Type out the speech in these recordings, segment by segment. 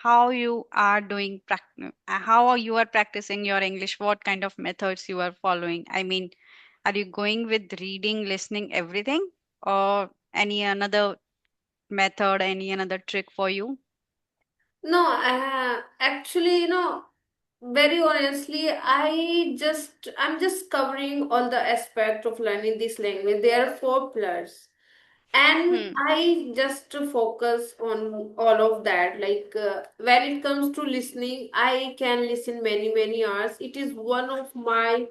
how you are doing how you are practicing your English, what kind of methods you are following. I mean, are you going with reading, listening, everything, or any another method, any another trick for you? No, actually, very honestly, I'm just covering all the aspect of learning this language. There are four pillars, and Hmm. I just focus on all of that. Like when it comes to listening, I can listen many hours. It is one of my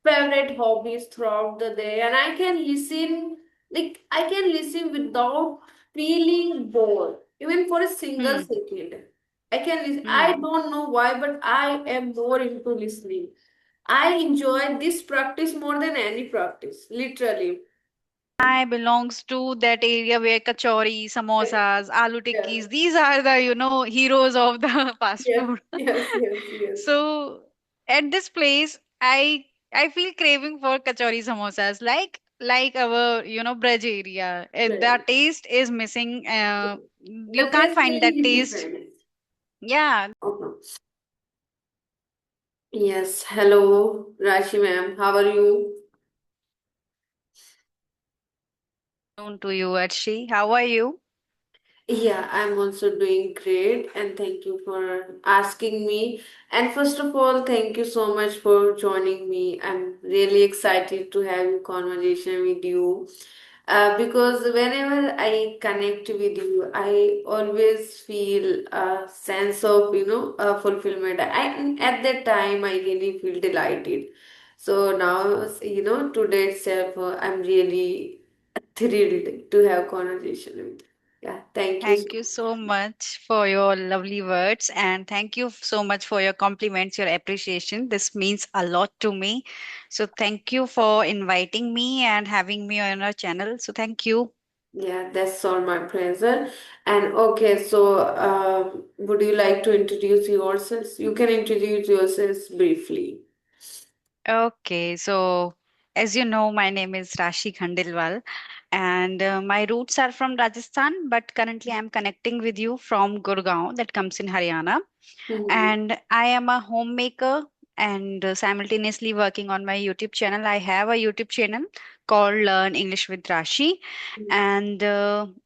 favorite hobbies throughout the day, and I can listen without feeling bored even for a single Hmm. second. I can listen. I Hmm. don't know why, but I am more into listening. I enjoy this practice more than any practice, literally. I belongs to that area where kachori, samosas, aloo Yeah. tikkis, these are the, heroes of the fast Yes, food. yes, yes, yes. So at this place, I feel craving for kachori samosas, like our, Braj area. The Right. taste is missing. The You can't taste find really that is taste. different. Yeah, Okay. Yes. Hello, Rashi ma'am. How are you? known to you, Arshi. How are you? Yeah, I'm also doing great, and thank you for asking me. And first of all, thank you so much for joining me. I'm really excited to have a conversation with you. Because whenever I connect with you, I always feel a sense of, fulfillment. At that time, I really feel delighted. So now, today itself, I'm really thrilled to have conversation with you. Yeah, thank you. Thank you so much for your lovely words and thank you so much for your compliments, your appreciation. This means a lot to me. So thank you for inviting me and having me on your channel. So thank you. Yeah, that's all my pleasure. And okay, so would you like to introduce yourselves? You can introduce yourselves briefly. Okay, so as you know, my name is Rashi Khandelwal and my roots are from Rajasthan, but currently I'm connecting with you from Gurgaon, that comes in Haryana. Mhm. And I am a homemaker and simultaneously working on my YouTube channel. I have a YouTube channel called Learn English with Rashi. And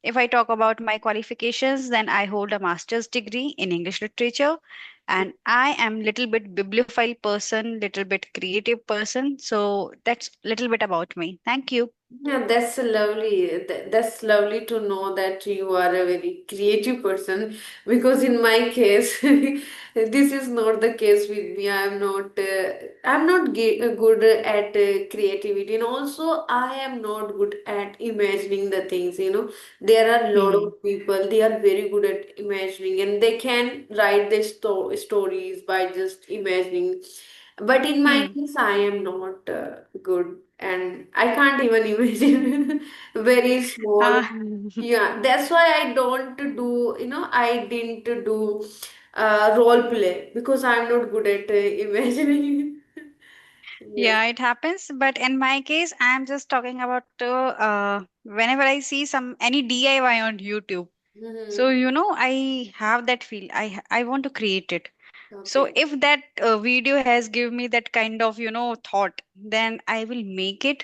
if I talk about my qualifications, then I hold a master's degree in English literature. And I am little bit bibliophile person, little bit creative person. So that's little bit about me. Thank you. Yeah, that's lovely. That's lovely to know that you are a very creative person. Because in my case, this is not the case with me. I'm not good at creativity, and also I am not good at imagining the things. There are a lot Hmm. of people. They are very good at imagining, and they can write their stories by just imagining. But in my Hmm. case, I am not good, and I can't even imagine very small. Ah, Yeah, that's why I don't do, I didn't do role play because I'm not good at imagining. Yes. yeah, it happens. But in my case, I'm just talking about whenever I see some any DIY on YouTube. So Hmm. I have that feel. I want to create it. So Okay. if that video has given me that kind of thought, then I will make it.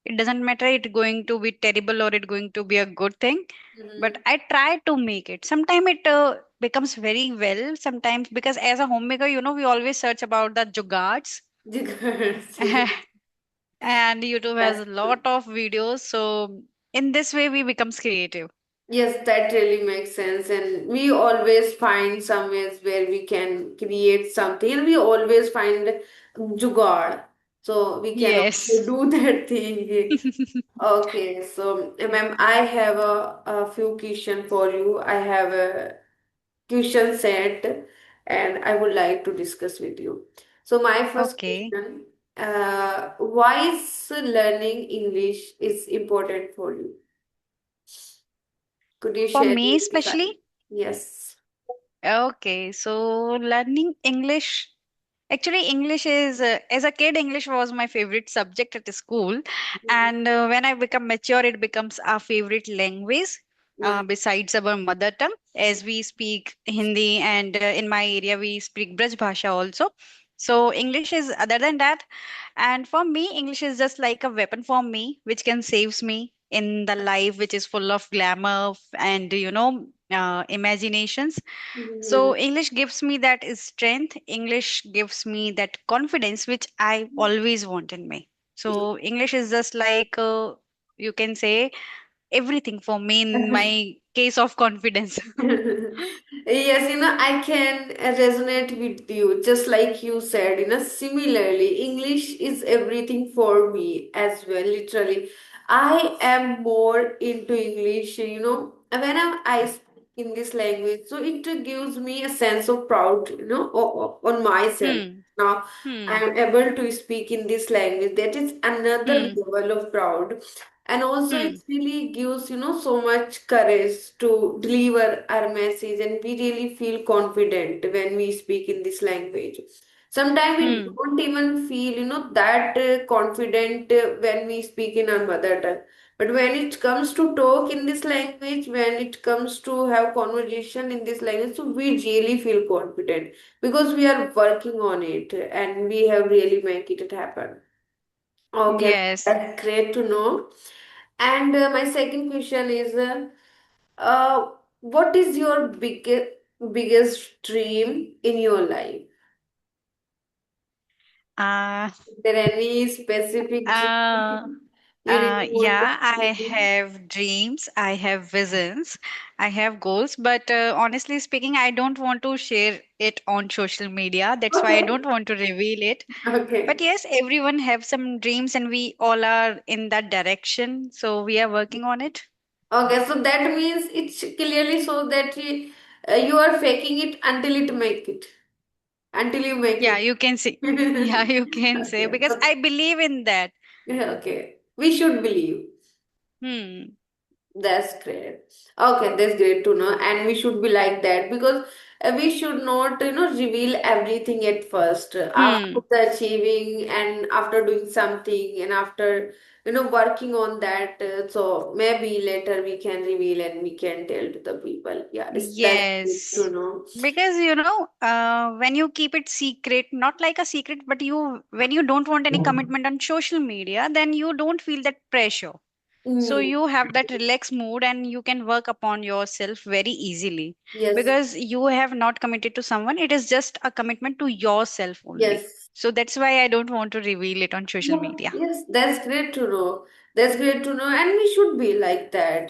It doesn't matter it going to be terrible or it going to be a good thing, but Mm-hmm. I try to make it. Sometimes it becomes very well. Sometimes because as a homemaker, we always search about the jugards. And YouTube has That's a lot true. of videos. So in this way, we becomes creative. Yes, that really makes sense. And we always find some ways where we can create something, and we always find jugaad. So we can also Yes. do that thing. Okay, so ma'am, I have a few questions for you. I have a question set, and I would like to discuss with you. So my first Okay. question, why is learning English is important for you? Could you For share me, your insight? especially, Yes. okay. So learning English. Actually, English is, as a kid, English was my favorite subject at school. Mhm. And when I become mature, it becomes a favorite language. Mm. besides our mother tongue, as we speak Hindi, and in my area we speak Braj Bhasha also. So English is other than that. And for me, English is just like a weapon for me, which can saves me in the life which is full of glamour and imaginations. So Mhm. English gives me that is strength. English gives me that confidence which I always want in me. So English is just like you can say everything for me in my case of confidence. Yes, I can resonate with you, just like you said, similarly, English is everything for me as well, literally. I am more into English, I speak in this language, so it gives me a sense of proud, on myself. Hmm. Now, I Hmm. am able to speak in this language. That is another Hmm. level of proud. And also it Hmm. really gives so much courage to deliver our message, and we really feel confident when we speak in this language. Sometimes we Hmm. don't even feel that confident when we speak in our mother tongue, but when it comes to talk in this language, when it comes to have conversation in this language, so we really feel confident because we are working on it and we have really make it happen. Okay, Yes. that's great to know. And my second question is, what is your biggest dream in your life? Uh, Is there any specific uh, dream you really want to yeah, I achieve? have dreams, I have visions, I have goals, but honestly speaking, I don't want to share it on social media. That's why I Okay, don't want to reveal it. But okay, yes, everyone have some dreams, and we all are in that direction. So we are working on it. okay. So that means it clearly shows that you are faking it until it make it, until you make Yeah, it. you can say. Yeah, you can say Okay, because I believe in that. okay. We should believe. Hmm. That's great. Okay, that's great to know. And we should be like that because we should not, reveal everything at first. After Hmm. the achieving and after doing something and after, working on that. So maybe later we can reveal and we can tell to the people. Yeah, that's good to Yes. know. Because when you keep it secret, not like a secret, but when you don't want any commitment on social media, then you don't feel that pressure. So Mm, you have that relaxed mood and you can work upon yourself very easily yes, because you have not committed to someone. It is just a commitment to yourself only. yes. So that's why I don't want to reveal it on social Yeah, media. yes, that's great to know. That's great to know. And we should be like that,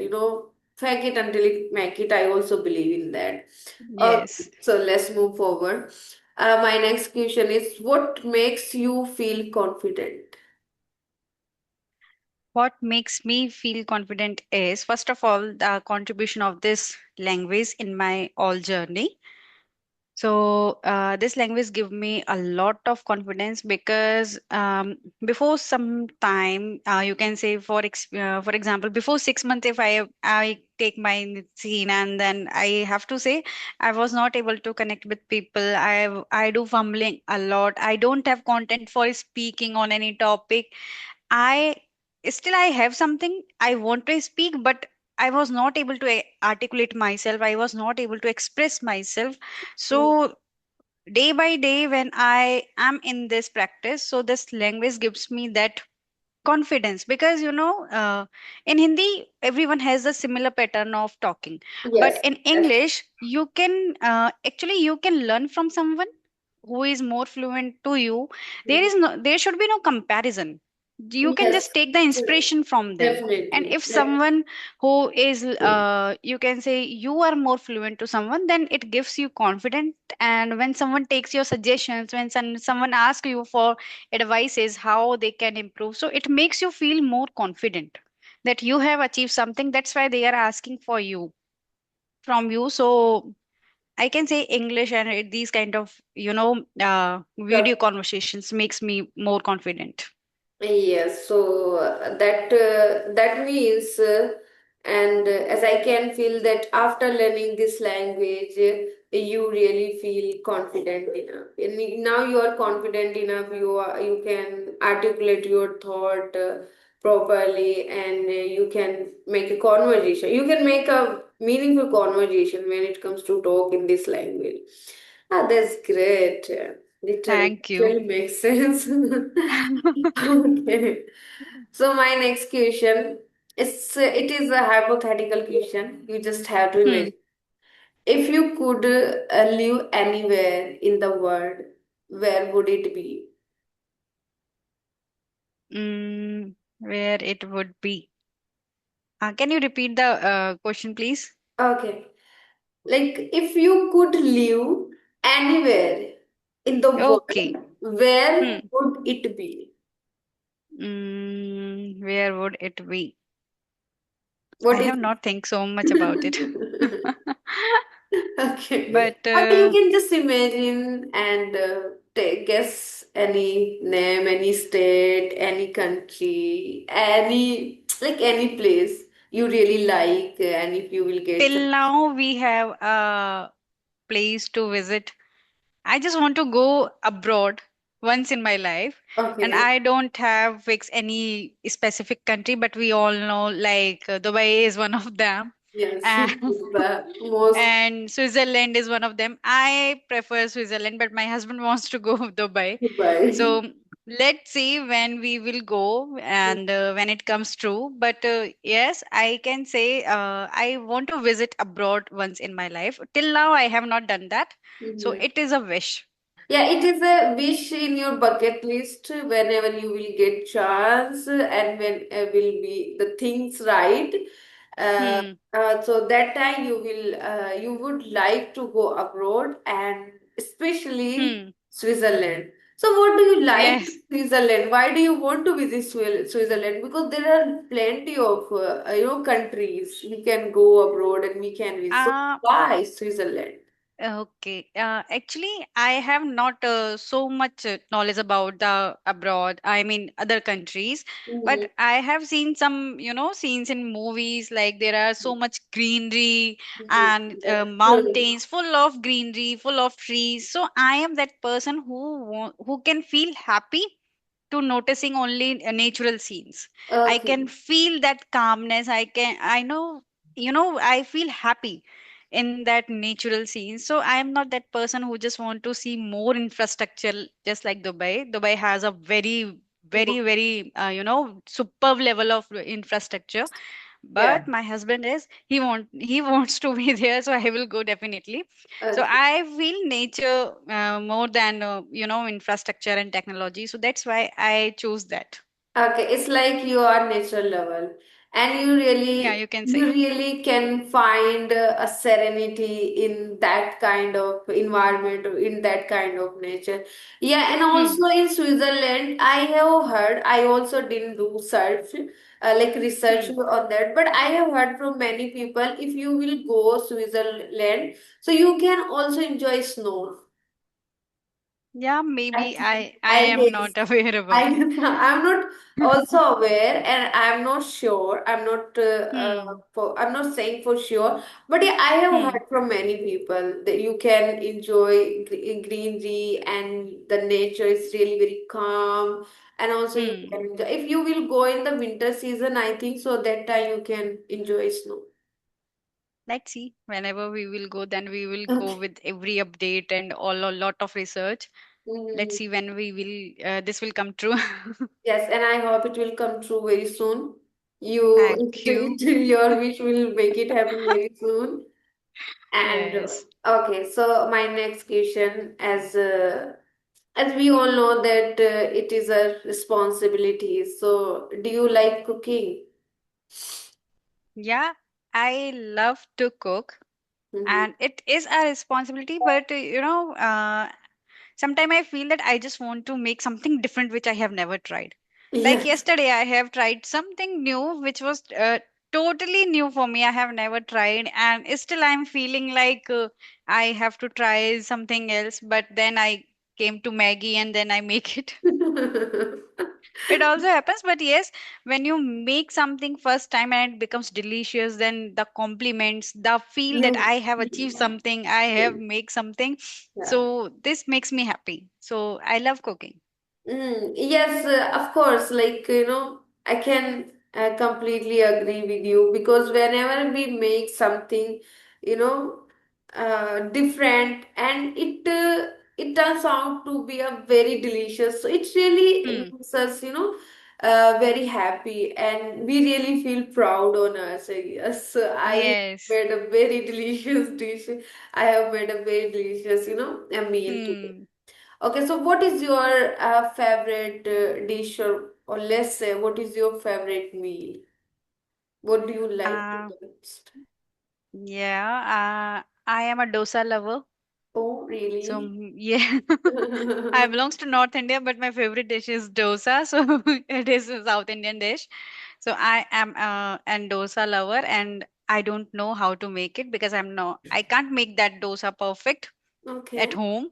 fake it until it make it. I also believe in that. Okay, Yes. so let's move forward. My next question is, what makes you feel confident? What makes me feel confident is, first of all, the contribution of this language in my all journey. So this language give me a lot of confidence because before some time, you can say for example, before 6 months, if I take my scene, and then I have to say I was not able to connect with people. I do fumbling a lot. I don't have content for speaking on any topic. I I have something I want to speak, but I was not able to articulate myself. I was not able to express myself. Mm, So day by day, when I am in this practice, so this language gives me that confidence because in Hindi everyone has a similar pattern of talking, but yes, in yes, English you can actually you can learn from someone who is more fluent to you. There should be no comparison. You can yes, just take the inspiration from them. And definitely. if someone who is you can say you are more fluent to someone, then it gives you confidence. And when someone takes your suggestions, when someone asks you for advices how they can improve, so it makes you feel more confident that you have achieved something. That's why they are asking for you from you. So I can say English and these kind of video conversations makes me more confident. Yes, so that means, and as I can feel that after learning this language, you really feel confident enough. And now you are confident enough. You can articulate your thought properly, and you can make a conversation. You can make a meaningful conversation when it comes to talk in this language. Ah, that's great. Literally, Thank you. really makes sense. Okay. So my next question is it is a hypothetical question. You just have to Hmm. imagine if you could live anywhere in the world, where would it be? Where it would be. Can you repeat the question, please? Okay. Like if you could live anywhere in the Okay. world, where Hmm. would it be? Where would it be? I What is have not think so much about it. okay. But Or you can just imagine and take guess any name, any state, any country, any like any place you really like, and if you will get till chance. now we have a place to visit. I just want to go abroad once in my life, and Okay. I don't have fix any specific country, but we all know like Dubai is one of them, Yes. and The most and Switzerland is one of them. I prefer Switzerland, but my husband wants to go Dubai. Dubai. So let's see when we will go and when it comes true. But yes, I can say I want to visit abroad once in my life. Till now, I have not done that. So Mhm. it is a wish. Yeah, it is a wish in your bucket list whenever you will get chance and when will be the things right. Uh, Hmm. so that time you would like to go abroad and especially Hmm. Switzerland. So what do you like Yes. Switzerland? Why do you want to visit Switzerland? Because there are plenty of countries we can go abroad and we can visit. So Uh, why Switzerland? Okay. Actually, I have not so much knowledge about the abroad, I mean, other countries, Mhm. but I have seen some, scenes in movies like there are so much greenery Mhm. and Yeah. mountains full of greenery, full of trees. So I am that person who can feel happy to noticing only natural scenes. I Okay. can feel that calmness. I know, I feel happy in that natural scenes. So I am not that person who just want to see more infrastructure, just like Dubai. Dubai has a very, very, very, superb level of infrastructure. Yeah. But my husband is he wants to be there, so I will go definitely. So Okay. I feel nature more than infrastructure and technology. So that's why I chose that. Okay, it's like you are natural level, and Yeah, you can you say. really can find a serenity in that kind of environment or in that kind of nature. Yeah, and Hmm. also in Switzerland, I have heard. I also didn't do search, like research Hmm. on that, but I have heard from many people if you will go Switzerland, so you can also enjoy snow. Yeah, I maybe I I am guess. not aware I about it. I'm not also aware, and I'm not sure. Hmm. I'm not saying for sure, but yeah, I have Hmm. heard from many people that you can enjoy greenery and the nature is really very calm, and also you Hmm. can enjoy. If you will go in the winter season, I think so that time you can enjoy snow. Let's see. Whenever we will go, then we will go Okay. with every update and all a lot of research. Let's Mhm. see when we will this will come true. Yes, and I hope it will come true very soon. Thank you. Your wish will make it happen very soon. And Yes. okay, so my next question, as we all know that it is a responsibility. So, do you like cooking? Yeah, I love to cook, Mm-hmm. and it is a responsibility, but sometimes I feel that I just want to make something different which I have never tried. Like Yes. yesterday, I have tried something new which was totally new for me. I have never tried, and still I'm feeling like I have to try something else. But then I came to Maggie, and then I make it. It also happens, but yes, when you make something first time and it becomes delicious, then the compliments, the feel that Yes. I have achieved something, I have made something. Yeah. So this makes me happy. So I love cooking. Yes, of course. Like, I can completely agree with you because whenever we make something, you know, different, and it turns out to be a very delicious. So it really Hmm. makes us, very happy, and we really feel proud on us. Yes, I Yes. made a very delicious dish. I have made a very delicious, a meal today. Hmm. Okay, so what is your favorite dish, or let's say, what is your favorite meal? What do you like Uh, the most? yeah. I am a dosa lover. Oh, So really? yeah, I belongs to North India, but my favorite dish is dosa. So it is a South Indian dish. So I am an dosa lover, and I don't know how to make it because I can't make that dosa perfect at Okay. home.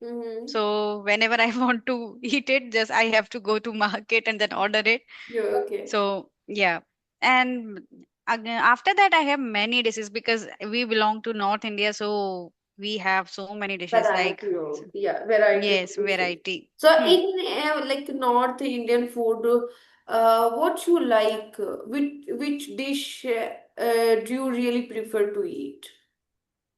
Mm-hmm. So whenever I want to eat it, just I have to go to market and then order it. You're okay. So yeah, and again, after that I have many dishes because we belong to North India, so we have so many dishes like Variety of, yeah, variety of yes, dishes. variety. So Hmm. in like North Indian food, what you like? Which dish do you really prefer to eat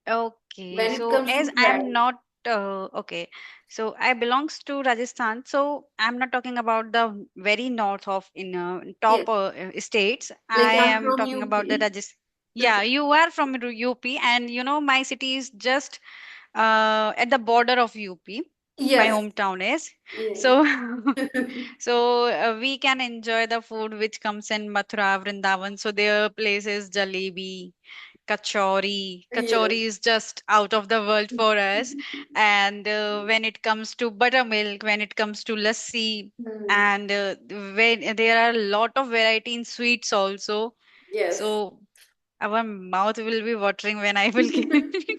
Okay, when it so comes to as I'm variety? not okay, so I belongs to Rajasthan, so I'm not talking about the very north of in Yes, top states. like I I'm am from talking about the UP. Rajasthan. Yeah, you are from UP, and you know my city is just at the border of UP. My Yes, hometown is yeah. so. So we can enjoy the food which comes in Mathura, Vrindavan. So their place is jalebi, kachori. Yes. Kachori is just out of the world for us. And when it comes to buttermilk, when it comes to lassi, Hmm. and when there are a lot of variety in sweets also. Yes. So our mouth will be watering when I will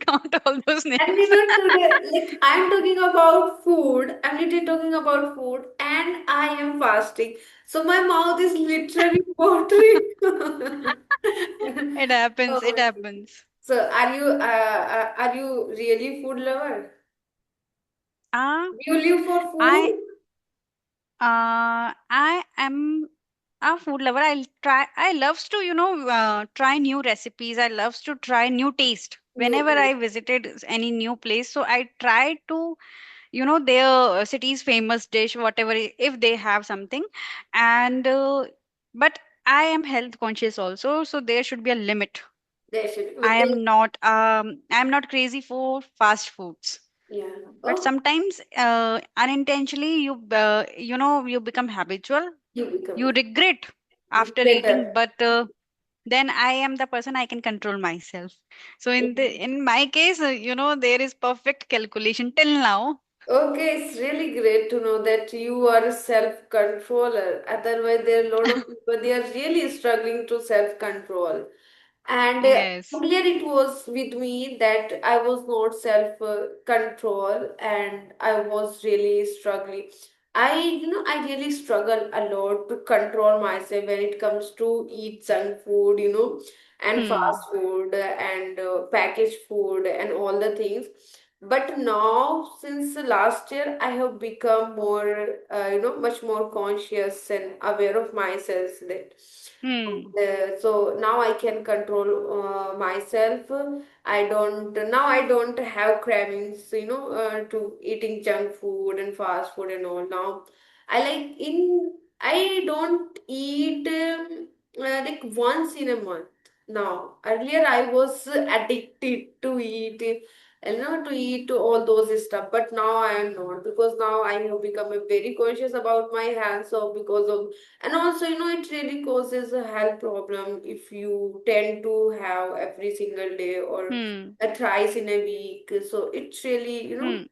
count all those And names. today, like I'm talking about food, I'm literally talking about food, and I am fasting. So my mouth is literally watering. It happens. Oh It my goodness. happens. So are you really food lover? Uh, Do you live for I food? I am a food lover. I'll try. I loves to try new recipes. I loves to try new taste. New Whenever taste. I visited any new place, so I try to their city's famous dish, whatever if they have something, and but I am health conscious also, so there should be a limit. They should. I But they, am not crazy for fast foods. yeah. But Oh, sometimes unintentionally you become habitual, you become you regret after eating, better. but then I am the person I can control myself. So in my case, there is perfect calculation till now. Okay, it's really great to know that you are a self-controller. Otherwise, there are a lot of people, they are really struggling to self-control. And Yes. earlier it was with me that I was not self-control, and I was really struggling. I really struggle a lot to control myself when it comes to eat junk food, and Hmm. fast food and packaged food and all the things. But now, since last year, I have become more, much more conscious and aware of myself that. Hmm. So now I can control myself. I don't have cravings, to eating junk food and fast food and all. Now I don't eat like once in a month. Now earlier I was addicted to eat, to eat all those stuff, but now I am not, because now I have become a very conscious about my health. So because of, and also, it really causes a health problem if you tend to have every single day or Hmm. a thrice in a week. So Hmm.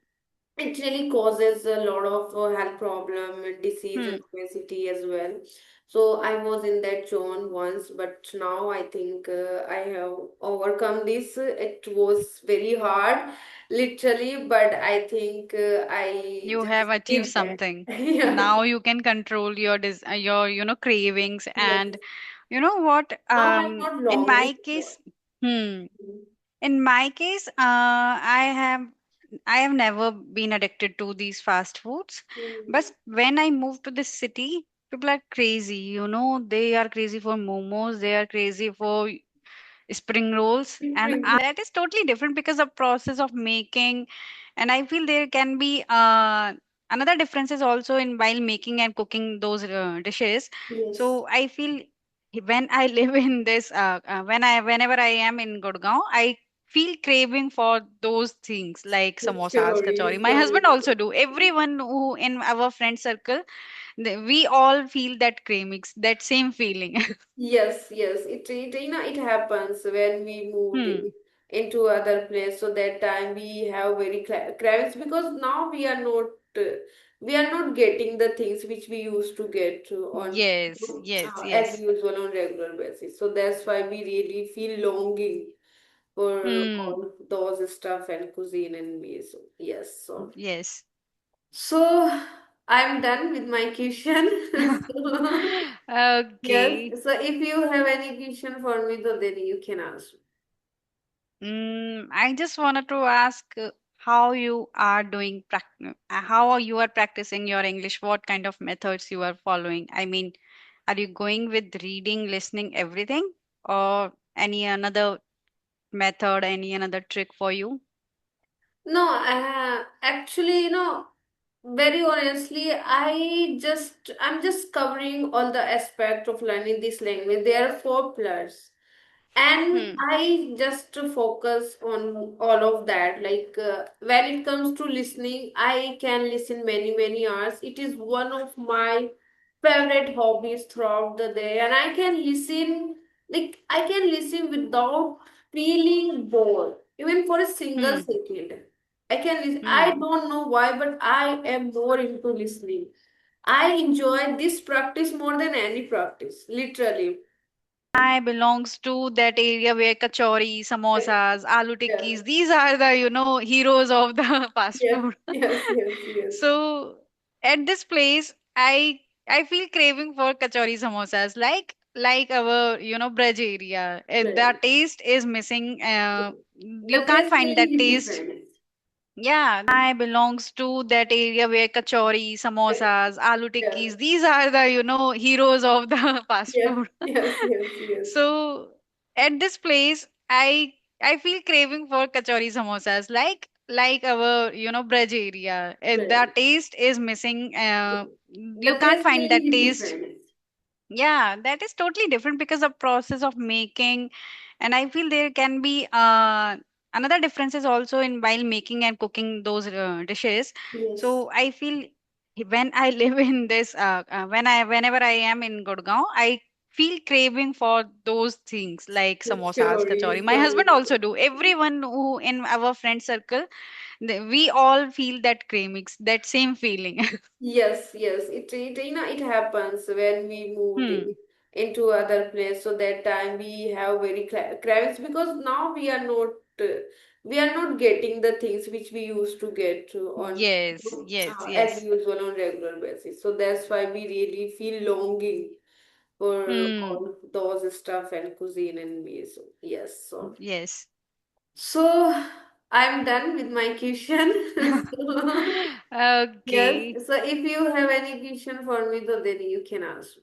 it really causes a lot of health problem and disease and Hmm. obesity as well. So I was in that zone once, but now I think I have overcome this. It was very hard, literally, but I think I You have just achieved did that. something. Yeah. Now you can control your cravings. Yes. And you know what, Now I'm not in longing my for. case, hmm in my case, I have never been addicted to these fast foods. Mm. But when I moved to this city, People are crazy, they are crazy for momos, they are crazy for spring rolls, and that is totally different because the process of making, and I feel there can be another differences also in while making and cooking those dishes. Yes. So I feel when I live in this whenever I am in Gurgaon, I feel craving for those things like samosas, kachori. Stories, My husband also do. Everyone who in our friend circle, we all feel that cravings, that same feeling. yes, yes. It happens when we moved Hmm. into other place. So that time we have very cravings because now we are not getting the things which we used to get on Yes, yes, as yes. usual on regular basis. So that's why we really feel longing for Hmm. all those stuff and cuisine and meals. So, yes. Yes. So I'm done with my question. So, yes. Okay. So if you have any question for me, so then you can ask. I just wanted to ask how you are doing, how you are practicing your English, what kind of methods you are following. I mean, are you going with reading, listening, everything, or any another method, any another trick for you? No, actually, very honestly, I'm just covering all the aspect of learning this language. There are four pillars. And Hmm. I just focus on all of that. Like when it comes to listening, I can listen many hours. It is one of my favorite hobbies throughout the day, and I can listen without feeling bored, even for a single Hmm. second. I can listen. I Hmm. don't know why, but I am more into listening. I enjoy this practice more than any practice, literally. I belongs to that area where kachori, samosas, aloo Yeah. tikkis, these are the, heroes of the fast Yes, food. yes, yes, yes. So at this place, I feel craving for kachori samosas, like our, Braj area. The Right. taste is missing. The You can't taste find will that be taste. different. Yeah, I belongs to that area where kachori, samosas, aloo Yeah. tikkis, these are the, heroes of the fast Yes, food. yes, yes, yes. So at this place, I feel craving for kachori samosas, like our, Braj area. The Right. taste is missing. You The can't taste find will that be taste. different. Yeah, that is totally different because the process of making, and I feel there can be another differences also in while making and cooking those dishes. Yes. So I feel when I live in this, whenever I am in Gurgaon, I feel craving for those things like samosas, kachori. Stories, My husband also do. Everyone who in our friend circle, we all feel that cravings, that same feeling. yes, yes. It happens when we moved Hmm. into other place. So that time we have very cravings because now we are not getting the things which we used to get on Yes, yes, as yes. usual on regular basis. So that's why we really feel longing for Hmm. all those stuff and cuisine and meals. So, yes. Yes. So I'm done with my question. So, yes. Okay. So if you have any question for me, so then you can ask.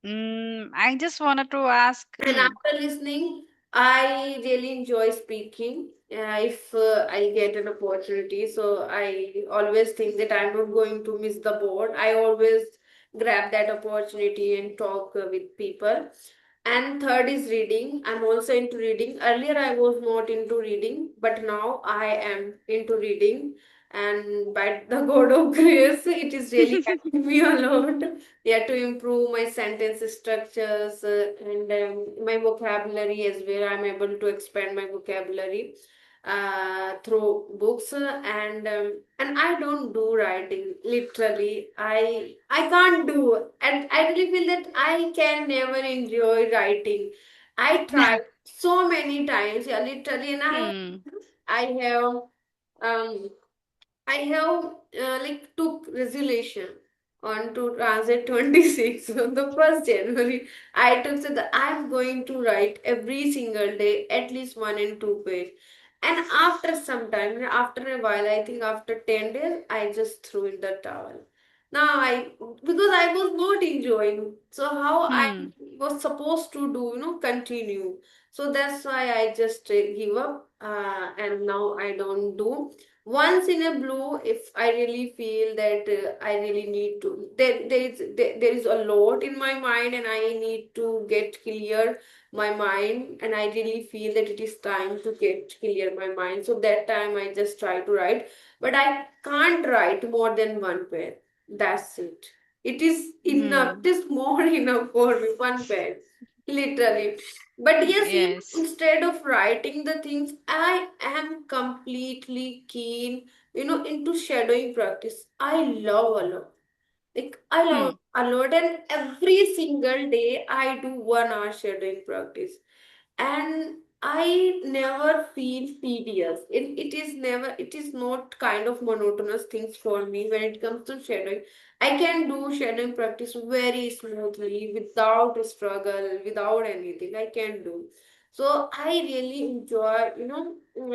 I just wanted to ask. And after listening, I really enjoy speaking. If I get an opportunity, so I always think that I'm not going to miss the board. I always grab that opportunity and talk with people. And third is reading. I'm also into reading. Earlier, I was not into reading, but now I am into reading. And by the God of grace, it is really helping me a lot. Yeah, to improve my sentence structures and my vocabulary as well. I'm able to expand my vocabulary through books and I don't do writing literally. I can't do, and I really feel that I can never enjoy writing. I tried so many times, yeah, literally, and Hmm. I have um I have took resolution on 2026 on the 1st January. I took so that I'm going to write every single day at least 1 and 2 page. And after some time, after a while, I think after 10 days, I just threw in the towel. Now I, because I was not enjoying. So how I Hmm. was supposed to do, continue. So that's why I just give up, and now I don't do. Once in a blue, if I really feel that I really need to, there is a lot in my mind, and I need to get clear my mind, and I really feel that it is time to get clear my mind. So that time I just try to write, but I can't write more than one page. That's it. It is enough. Hmm. It is more enough for me. One page. Literally. But yes, Yes. instead of writing the things, I am completely keen, into shadowing practice. I love a lot. Like I love Hmm. a lot, and every single day I do 1 hour shadowing practice, and I never feel tedious. It is never, it is not kind of monotonous things for me when it comes to shadowing. I can do shadowing practice very smoothly without struggle, without anything. I can do. So I really enjoy,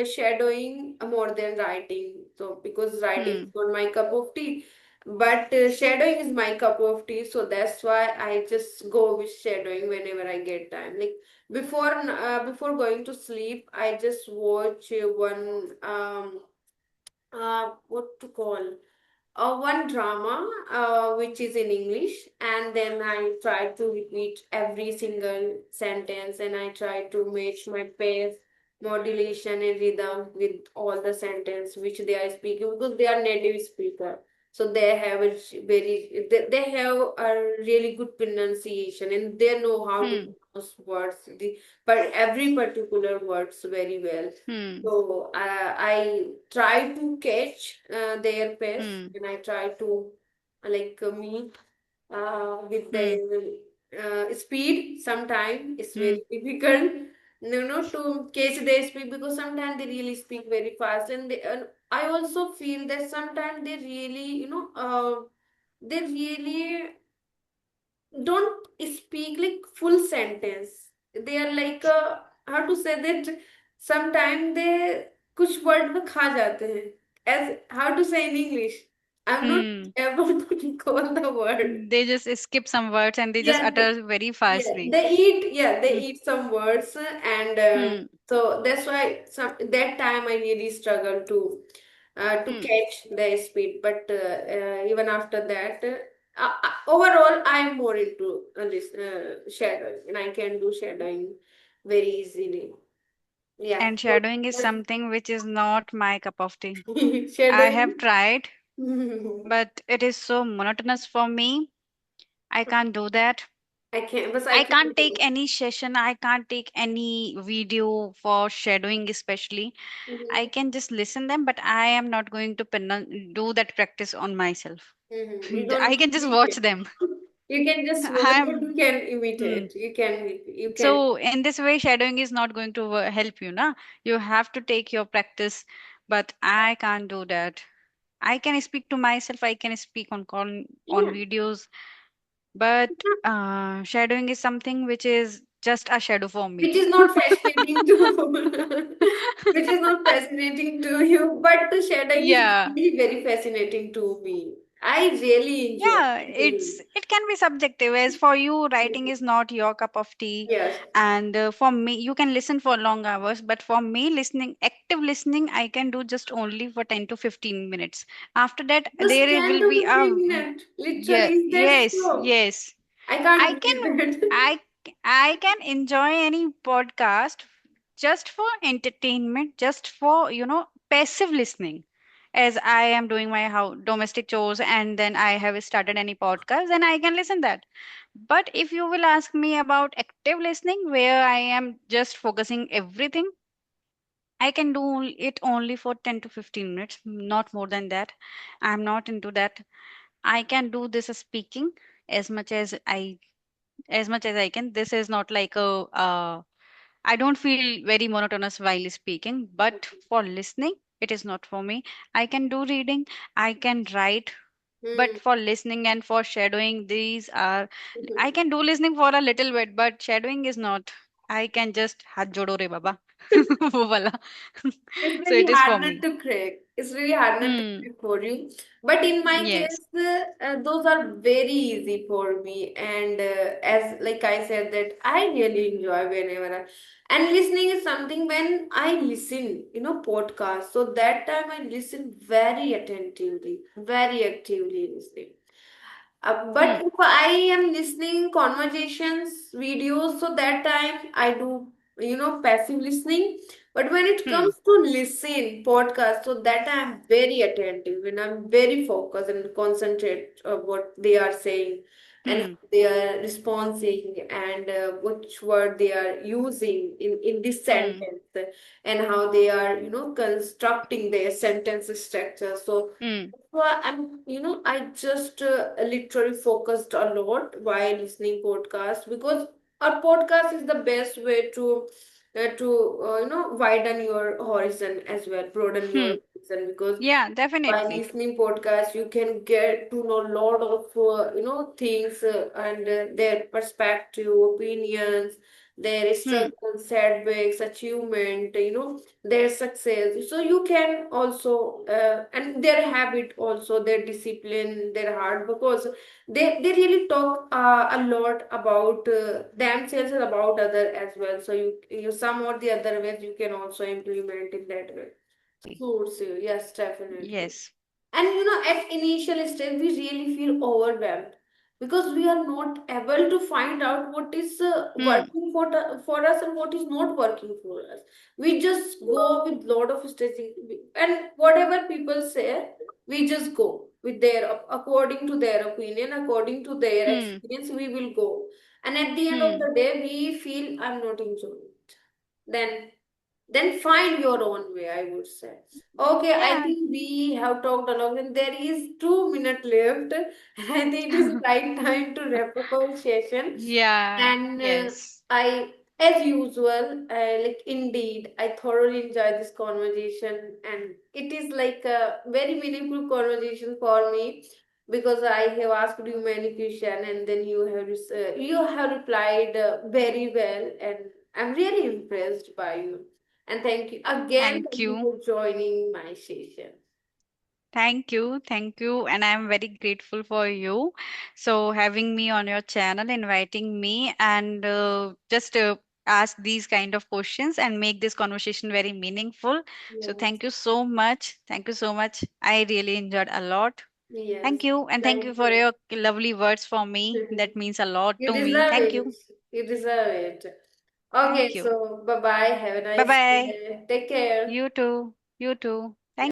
shadowing more than writing. So because writing is Hmm. not my cup of tea, but shadowing is my cup of tea. So that's why I just go with shadowing whenever I get time. Like before going to sleep, I just watch one what to call one drama which is in English, and then I try to repeat every single sentence, and I try to match my pace, modulation, and rhythm with all the sentence which they are speaking, because they are native speaker. So they have a they have a really good pronunciation, and they know how to Hmm. pronounce words, but every particular words very well. Hmm. So I try to catch their pace, Hmm. and I try to meet with Hmm. their speed. Sometimes it's Hmm. very difficult, to catch their speed, because sometimes they really speak very fast, and I also feel that sometimes they really, they really don't speak like full sentence. They are like how to say that, sometimes they कुछ word में खा जाते हैं, as how to say in English, I'm not Hmm. able to recall the word. They just skip some words and they just Yeah, utter very yeah, fastly. they Hmm. eat some words, and Hmm. so that's why that time I really struggle to Hmm. catch their speed. But even after that, overall, I'm more into shadowing, and I can do shadowing very easily. Yeah, And so shadowing is that's something which is not my cup of tea. I have shadowing. tried, but it is so monotonous for me. I can't do that. I can, but I I can can't take do. any session. I can't take any video for shadowing, especially. I Mhm, can just listen them, but I am not going to do that practice on myself. mhm. You don't I can just watch imitate. them. You can just watch it. You I'm. can Hmm. imitate. You can. So in this way, shadowing is not going to help you, na? You have to take your practice, but I can't do that. I can speak to myself. I can speak on call on Yeah. videos, but shadowing is something which is just a shadow for me. Which is not fascinating to which is not fascinating to you, but the shadowing is Yeah. really very fascinating to me. I really enjoy Yeah, doing. it can be subjective. As for you, writing is not your cup of tea, Yes. and for me, you can listen for long hours. But for me, listening, active listening, I can do just only for 10 to 15 minutes. After that, Just there 10 will to be a 15 minutes. Literally, yeah, is that yes, so? yes. I I can't beat can, that. I can enjoy any podcast just for entertainment, just for, passive listening. As I am doing my domestic chores and then I have started any podcast, then I can listen that. But if you will ask me about active listening, where I am just focusing everything, I can do it only for 10 to 15 minutes, not more than that. I'm not into that. I can do this as speaking as much as I can. This is not like I don't feel very monotonous while speaking, but for listening, it is not for me. I can do reading, I can write, but Hmm. for listening and for shadowing, these are, I can do listening for a little bit, but shadowing is not. I can just hat jodo re baba. वो वाला. It's So really it is for hard not me. to crack. It's really hard not to Hmm. crack for you. But in my Yes. case, those are very easy for me. And as like I said, that I really enjoy whenever I, and listening is something when I listen, podcasts. So that time I listen very attentively, very actively listening. But Hmm. if I am listening conversations, videos, so that time I do, passive listening. But when it Hmm. comes to listen podcast, so that I'm very attentive and I'm very focused and concentrate what they are saying and Hmm. how they are responding and which word they are using in this Hmm. sentence and how they are, constructing their sentence structure. Hmm. So I just literally focused a lot while listening podcast because a podcast is the best way to widen your horizon as well, broaden your Hmm. horizon because Yeah, by definitely. listening podcast you can get to know a lot of things and their perspective, opinions, their Hmm. struggles, setbacks, achievement, their success. So you can also and their habit also, their discipline, their heart, because they really talk a lot about themselves and about other as well. So you some or the other ways you can also implement in that way. Suits you, yes, definitely. Yes. And at initial stage, we really feel overwhelmed because we are not able to find out what is Hmm. working for us and what is not working for us. We just go with lot of staging, and whatever people say, we just go with their according to their opinion, according to their Hmm. experience. We will go, and at the end of Hmm. the day, we feel I'm not enjoying it. Then find your own way, I would say. Okay, I Yeah. think we have talked a lot, and there is 2 minutes left. I think it is right time to wrap up our session. Yeah. And Yes. as usual, like indeed, I thoroughly enjoy this conversation, and it is like a very meaningful conversation for me because I have asked you many questions, and then you have replied very well, and I'm really impressed by you. And thank you again. Thank Thank you you. for joining my session. Thank you. Thank you. And I'm very grateful for you. So having me on your channel, inviting me and just ask these kind of questions and make this conversation very meaningful. So Yes, thank you so much. Thank you so much. I really enjoyed a lot. Thank yes. you. And thank you Thank for you. your lovely words for me. That means a lot You to me. deserve Thank it. you. You deserve it. Okay, Thank you. so bye bye. Have a Bye nice bye. day. Take care. You too. You too.